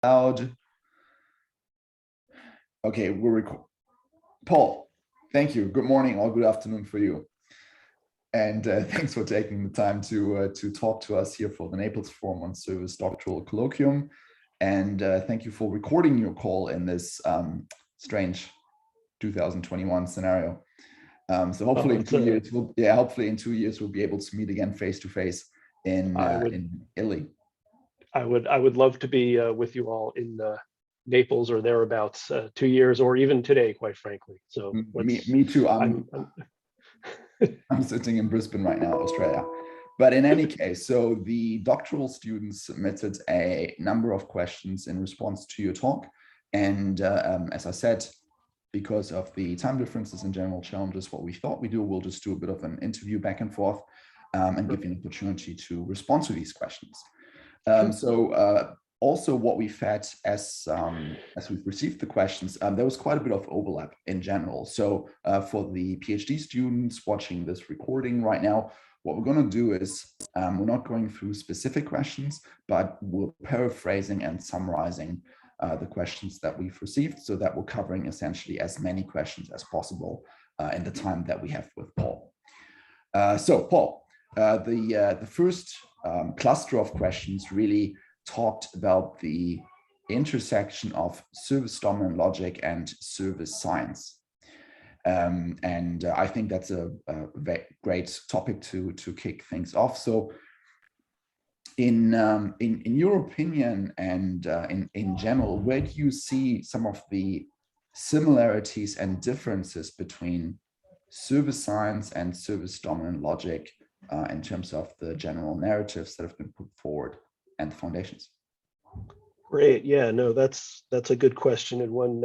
Loud. Okay, we're recording. Paul, thank you. Good morning or good afternoon for you. And thanks for taking the time to talk to us here for the Naples Forum on Service Doctoral Colloquium. And thank you for recording your call in this strange 2021 scenario. So hopefully in 2 years, hopefully in 2 years we'll be able to meet again face to face in Italy. I would love to be with you all in Naples or thereabouts 2 years, or even today, quite frankly. So me too. I'm sitting in Brisbane right now, Australia. But in any case, so the doctoral students submitted a number of questions in response to your talk. And as I said, because of the time differences and general challenges, what we thought we'd do, we'll just do a bit of an interview back and forth and give you an opportunity to respond to these questions. Also what we've had as we've received the questions, there was quite a bit of overlap in general. So for the PhD students watching this recording right now, what we're going to do is we're not going through specific questions, but we're paraphrasing and summarizing the questions that we've received, so that we're covering essentially as many questions as possible in the time that we have with Paul. So Paul, the first cluster of questions really talked about the intersection of service dominant logic and service science. And I think that's a great topic to kick things off. So in your opinion and in general, where do you see some of the similarities and differences between service science and service dominant logic in terms of the general narratives that have been put forward and the foundations? Great. Yeah, no, that's a good question, and one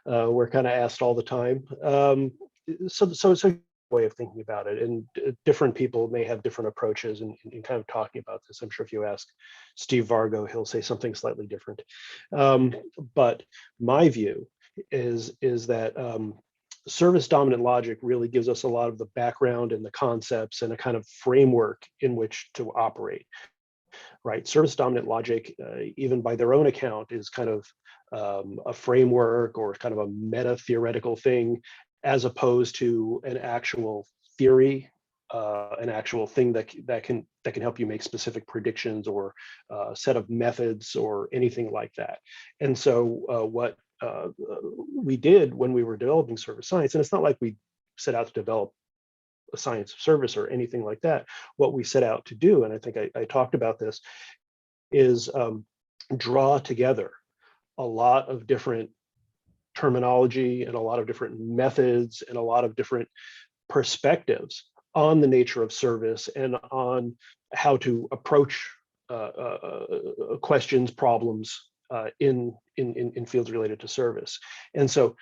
we're kind of asked all the time. So it's a way of thinking about it, and different people may have different approaches in kind of talking about this. I'm sure if you ask Steve Vargo, he'll say something slightly different. But my view is that service dominant logic really gives us a lot of the background and the concepts and a kind of framework in which to operate. Right, service dominant logic, even by their own account, is kind of a framework or kind of a meta theoretical thing, as opposed to an actual theory, an actual thing that can help you make specific predictions or a set of methods or anything like that. And so what we did when we were developing service science, and it's not like we set out to develop a science of service or anything like that. What we set out to do, and I think I talked about this, is draw together a lot of different terminology and a lot of different methods and a lot of different perspectives on the nature of service and on how to approach questions, problems in fields related to service. And so,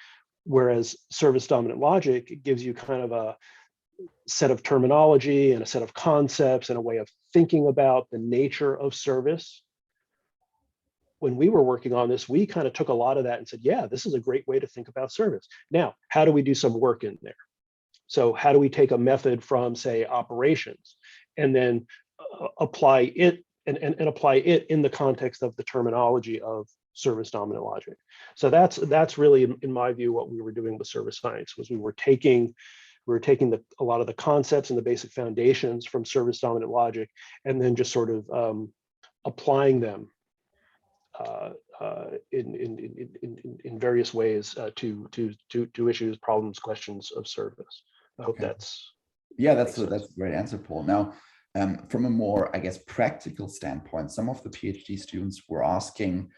whereas service dominant logic gives you kind of a set of terminology and a set of concepts and a way of thinking about the nature of service. When we were working on this, we kind of took a lot of that and said, yeah, this is a great way to think about service. Now, how do we do some work in there? So how do we take a method from, say, operations and then apply it and apply it in the context of the terminology of service dominant logic? So that's really, in my view, what we were doing with service science. Was we were taking a lot of the concepts and the basic foundations from service dominant logic, and then just sort of applying them in various ways to issues, problems, questions of service. I hope that's a great answer, Paul. Now, from a more, I guess, practical standpoint, some of the PhD students were asking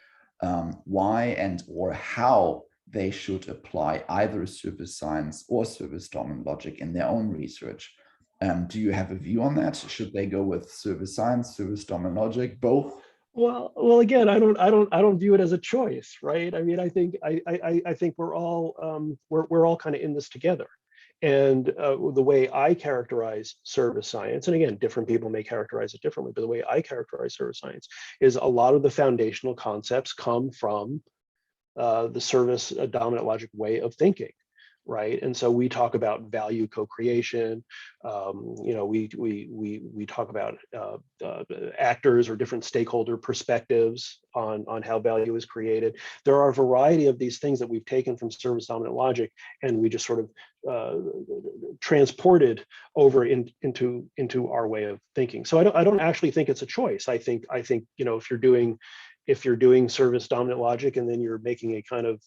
why and or how they should apply either service science or service dominant logic in their own research. Do you have a view on that? Should they go with service science, service dominant logic, both? Well, again, I don't view it as a choice, right? I mean, I think we're all kind of in this together. And the way I characterize service science, and again, different people may characterize it differently, but the way I characterize service science is a lot of the foundational concepts come from the service dominant logic way of thinking. right? And so we talk about value co-creation. We talk about actors or different stakeholder perspectives on how value is created. There are a variety of these things that we've taken from service dominant logic, and we just sort of transported over into our way of thinking. So I don't actually think it's a choice. I think if you're doing service dominant logic and then you're making a kind of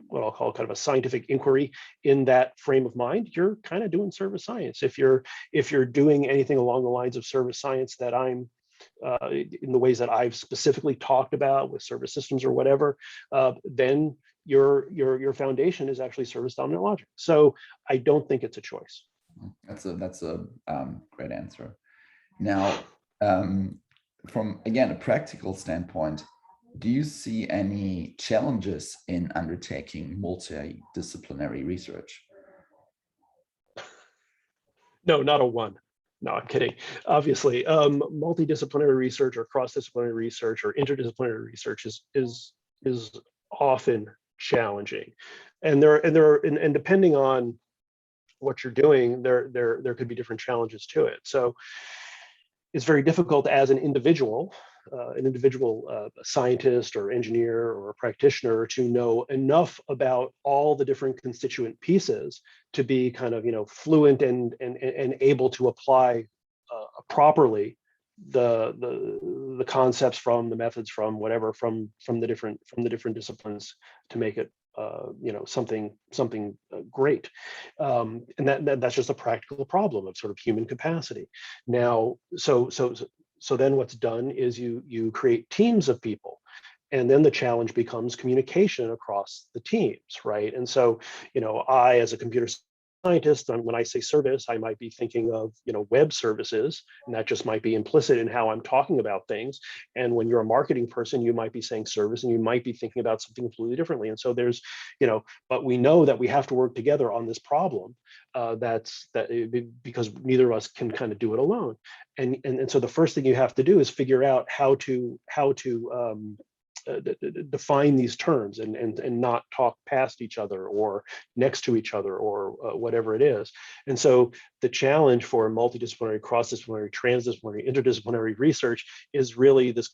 what I'll call kind of a scientific inquiry in that frame of mind, you're kind of doing service science. If you're doing anything along the lines of service science that I'm in the ways that I've specifically talked about with service systems or whatever, then your foundation is actually service dominant logic. So I don't think it's a choice. That's a great answer. Now, from again a practical standpoint, do you see any challenges in undertaking multidisciplinary research? No, not a one. No, I'm kidding. Obviously, multidisciplinary research or cross-disciplinary research or interdisciplinary research is often challenging, and depending on what you're doing, there could be different challenges to it. So it's very difficult as an individual scientist or engineer or a practitioner to know enough about all the different constituent pieces to be kind of fluent and able to apply properly the concepts from the methods from whatever from the different disciplines to make it something great, and that's just a practical problem of sort of human capacity. Now, so then what's done is you create teams of people, and then the challenge becomes communication across the teams, right? And so I, as a computer scientist, when I say service, I might be thinking of web services, and that just might be implicit in how I'm talking about things. And when you're a marketing person, you might be saying service, and you might be thinking about something completely differently. And so there's but we know that we have to work together on this problem. Because neither of us can kind of do it alone. And so the first thing you have to do is figure out how to define these terms and not talk past each other or next to each other or whatever it is. And so the challenge for multidisciplinary, cross-disciplinary, transdisciplinary, interdisciplinary research is really this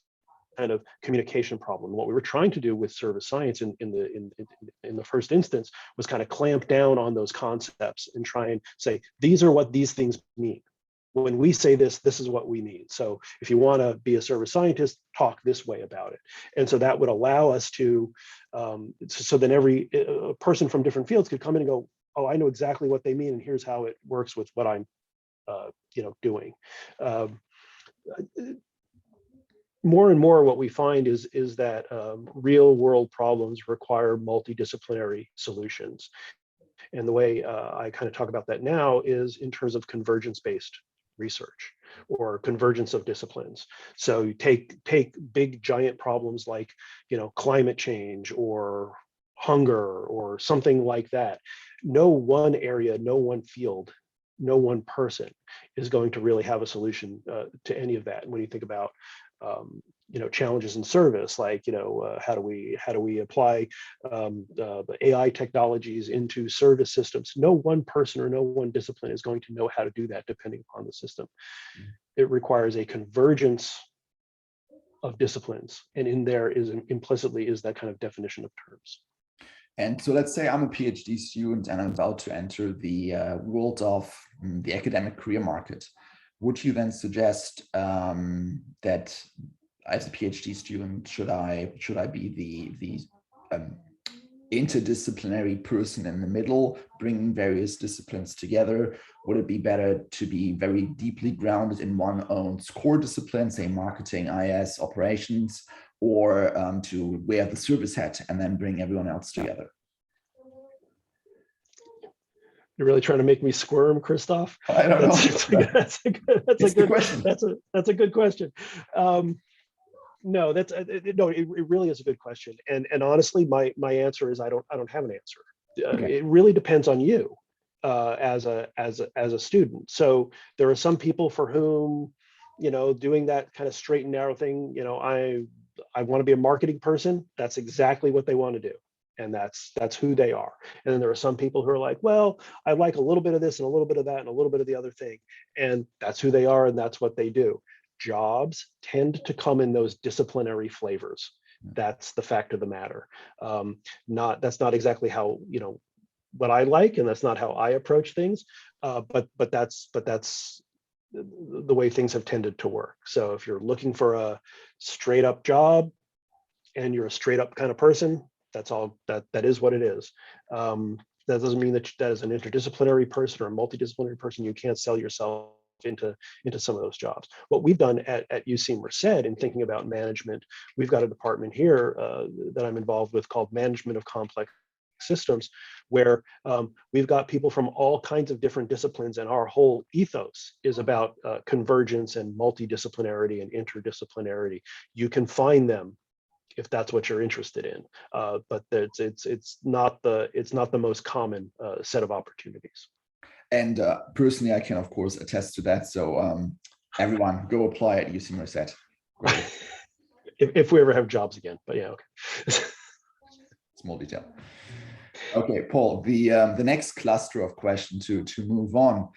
kind of communication problem. What we were trying to do with service science in the first instance was kind of clamp down on those concepts and try and say, these are what these things mean. When we say this, this is what we mean. So if you want to be a service scientist, talk this way about it. And so that would allow us to, so then every person from different fields could come in and go, oh, I know exactly what they mean, and here's how it works with what I'm, doing. More and more, what we find is that real world problems require multidisciplinary solutions. And the way I kind of talk about that now is in terms of convergence-based research or convergence of disciplines. So you take big giant problems like climate change or hunger or something like that. No one area, no one field, no one person is going to really have a solution to any of that. When you think about challenges in service, like how do we apply the AI technologies into service systems? No one person or no one discipline is going to know how to do that, depending upon the system. It requires a convergence of disciplines, and in there is implicitly is that kind of definition of terms. And so let's say I'm a PhD student and I'm about to enter the world of the academic career market. Would you then suggest that as a PhD student, should I be the interdisciplinary person in the middle, bringing various disciplines together? Would it be better to be very deeply grounded in one own core discipline, say marketing, IS, operations, or to wear the service hat and then bring everyone else together? You're really trying to make me squirm, Christoph? I don't know. That's a good question. That's a good question. No, it really is a good question. And honestly, my answer is I don't have an answer. Okay. It really depends on you as a student. So there are some people for whom, doing that kind of straight and narrow thing, I want to be a marketing person. That's exactly what they want to do. and that's who they are. And then there are some people who are like, well, I like a little bit of this and a little bit of that and a little bit of the other thing, and that's who they are and that's what they do. Jobs tend to come in those disciplinary flavors. That's the fact of the matter. That's not exactly how, what I like, and that's not how I approach things. But that's the way things have tended to work. So if you're looking for a straight up job and you're a straight up kind of person, that's all that is what it is. That doesn't mean that as an interdisciplinary person or a multidisciplinary person, you can't sell yourself into some of those jobs. What we've done at UC Merced in thinking about management, we've got a department here that I'm involved with called Management of Complex Systems, where we've got people from all kinds of different disciplines, and our whole ethos is about convergence and multidisciplinarity and interdisciplinarity. You can find them if that's what you're interested in, but it's not the most common set of opportunities. And personally, I can of course attest to that. So everyone, go apply at UC Merced. Great. if we ever have jobs again, but yeah, okay. Small detail. Okay, Paul, the next cluster of questions to move on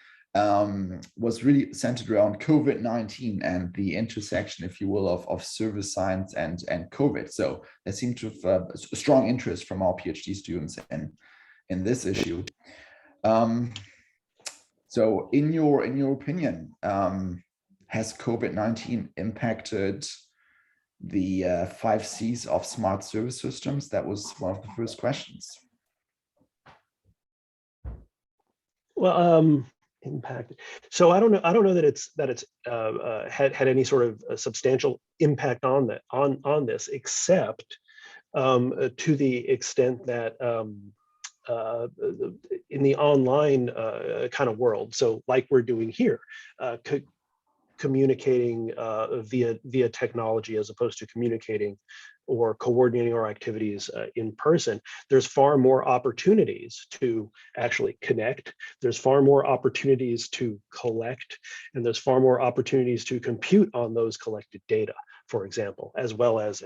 was really centered around COVID-19 and the intersection, if you will, of service science and COVID. So there seemed to have a strong interest from our PhD students in this issue. So in your opinion, has COVID-19 impacted the 5 C's of smart service systems? That was one of the first questions. Well, impact. So I don't know that it's had any sort of substantial impact on this, except to the extent that in the online kind of world, so like we're doing here, communicating via technology as opposed to communicating or coordinating our activities in person, there's far more opportunities to actually connect. There's far more opportunities to collect, and there's far more opportunities to compute on those collected data, for example, as well as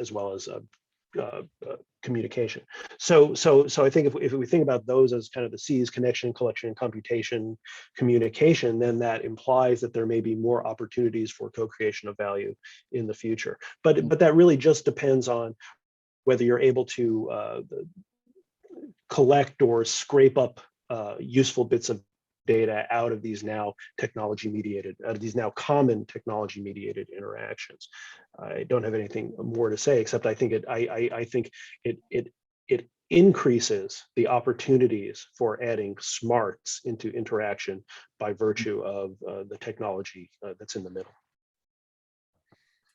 communication. So I think if we think about those as kind of the C's: connection, collection, computation, communication, then that implies that there may be more opportunities for co-creation of value in the future. But that really just depends on whether you're able to collect or scrape up useful bits of data out of these now common technology mediated interactions. I don't have anything more to say, except I think it increases the opportunities for adding smarts into interaction by virtue of the technology that's in the middle.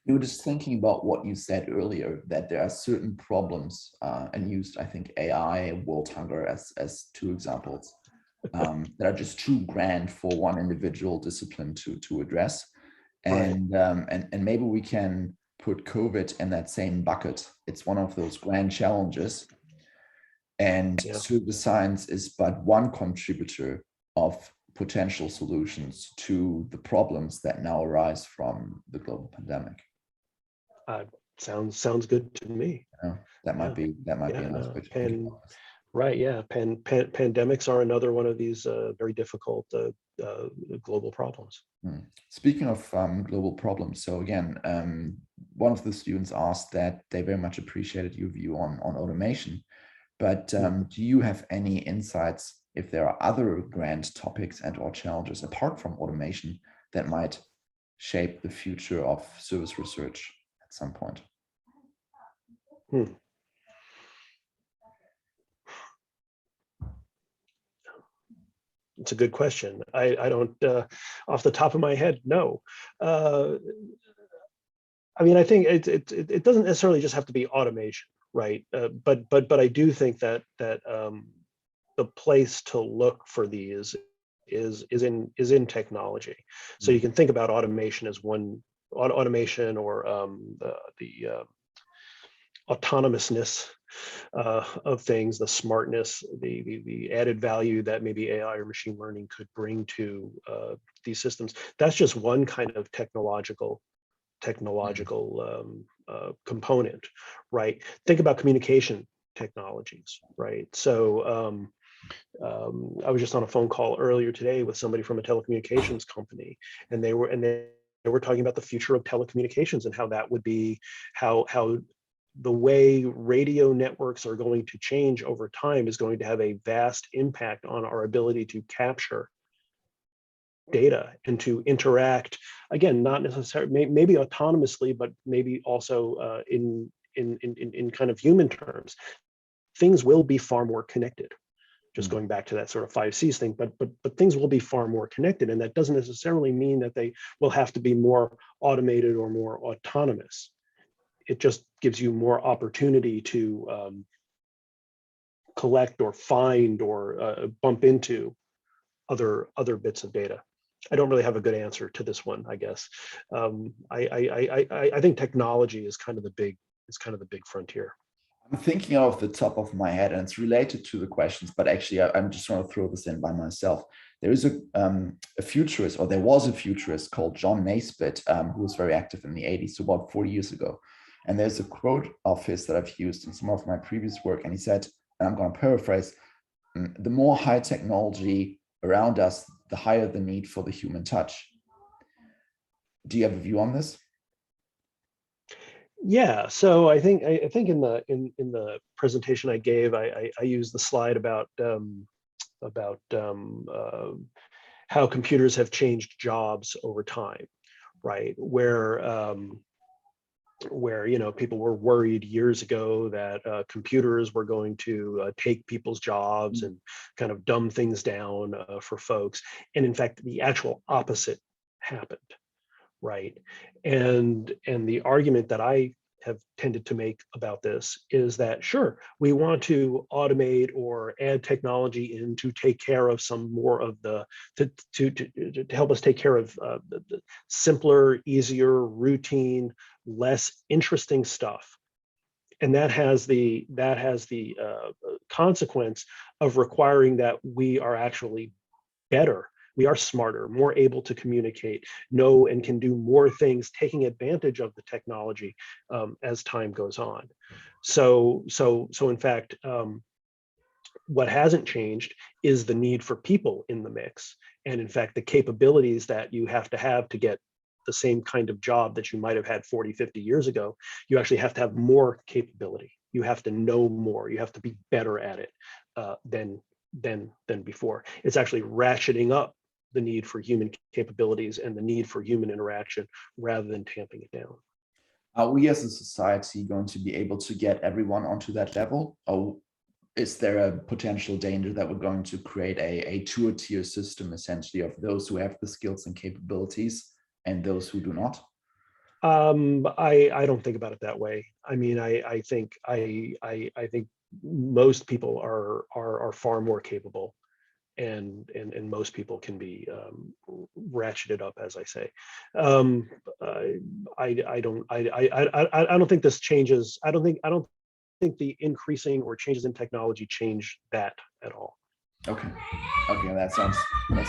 You were just thinking about what you said earlier, that there are certain problems, and used, I think, AI and world hunger as 2 examples, that are just too grand for one individual discipline to address. And, right. and maybe we can put COVID in that same bucket. It's one of those grand challenges. And service science is but one contributor of potential solutions to the problems that now arise from the global pandemic. Sounds good to me. That might be a nice way to think about this. Right. Yeah. Pandemics are another one of these very difficult global problems. Speaking of global problems, so again, one of the students asked that they very much appreciated your view on automation, but do you have any insights if there are other grand topics and or challenges apart from automation that might shape the future of service research at some point? It's a good question. I don't, off the top of my head, no. I mean, I think it doesn't necessarily just have to be automation, right? But I do think that the place to look for these is in technology. So you can think about automation as one automation, or the autonomousness of things, the smartness, the added value that maybe AI or machine learning could bring to these systems. That's just one kind of technological component, right? Think about communication technologies, right? So I was just on a phone call earlier today with somebody from a telecommunications company, and they were talking about the future of telecommunications and how that would be, how the way radio networks are going to change over time is going to have a vast impact on our ability to capture data and to interact, again, not necessarily maybe autonomously, but maybe also in kind of human terms. Things will be far more connected, just going back to that sort of 5Cs thing, but things will be far more connected, and that doesn't necessarily mean that they will have to be more automated or more autonomous. It just gives you more opportunity to collect or find or bump into other bits of data. I don't really have a good answer to this one, I guess. I think technology is kind of the big frontier. I'm thinking off the top of my head, and it's related to the questions, but actually I'm just want to throw this in by myself. There is a futurist, or there was a futurist called John Naisbitt, who was very active in the 80s, so about 40 years ago. And there's a quote of his that I've used in some of my previous work. And he said, and I'm going to paraphrase, the more high technology around us, the higher the need for the human touch. Do you have a view on this? Yeah, so I think in the presentation I gave, I used the slide about how computers have changed jobs over time, right? Where people were worried years ago that computers were going to take people's jobs and kind of dumb things down for folks, and in fact, the actual opposite happened. Right. And the argument that I have tended to make about this is that, sure, we want to automate or add technology in to take care of some more of to help us take care of the simpler, easier, routine, less interesting stuff. And that has the consequence of requiring that we are actually better. We are smarter, more able to communicate, know, and can do more things, taking advantage of the technology as time goes on. So in fact, what hasn't changed is the need for people in the mix, and in fact, the capabilities that you have to get the same kind of job that you might have had 40, 50 years ago. You actually have to have more capability. You have to know more. You have to be better at it than before. It's actually ratcheting up the need for human capabilities and the need for human interaction rather than tamping it down. Are we as a society going to be able to get everyone onto that level? Or is there a potential danger that we're going to create a two-tier system, essentially, of those who have the skills and capabilities and those who do not? I don't think about it that way. I mean, I think most people are far more capable, and most people can be ratcheted up, as I say. I don't think this changes. I don't think the increasing or changes in technology change that at all. Okay, that sounds good.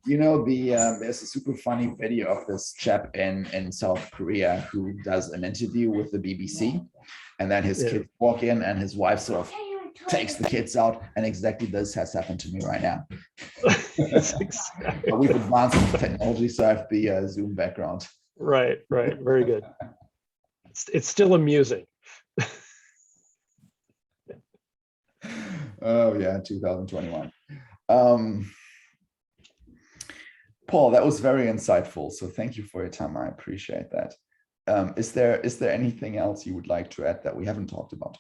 There's a super funny video of this chap in South Korea who does an interview with the BBC, and then his kids walk in and his wife sort of takes the kids out, and exactly this has happened to me right now. But we've advanced in technology, so I have the Zoom background. Right, very good. It's still amusing. Oh yeah, 2021. Paul, that was very insightful. So thank you for your time. I appreciate that. Is there anything else you would like to add that we haven't talked about?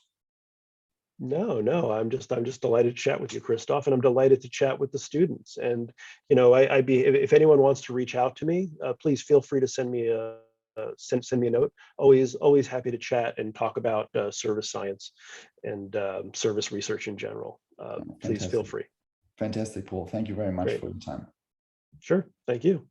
No, I'm just delighted to chat with you, Christoph, and I'm delighted to chat with the students. And I'd be, if anyone wants to reach out to me, please feel free to send me a send me a note. Always happy to chat and talk about service science and service research in general. Please feel free. Fantastic, Paul. Thank you very much for your time. Sure. Thank you.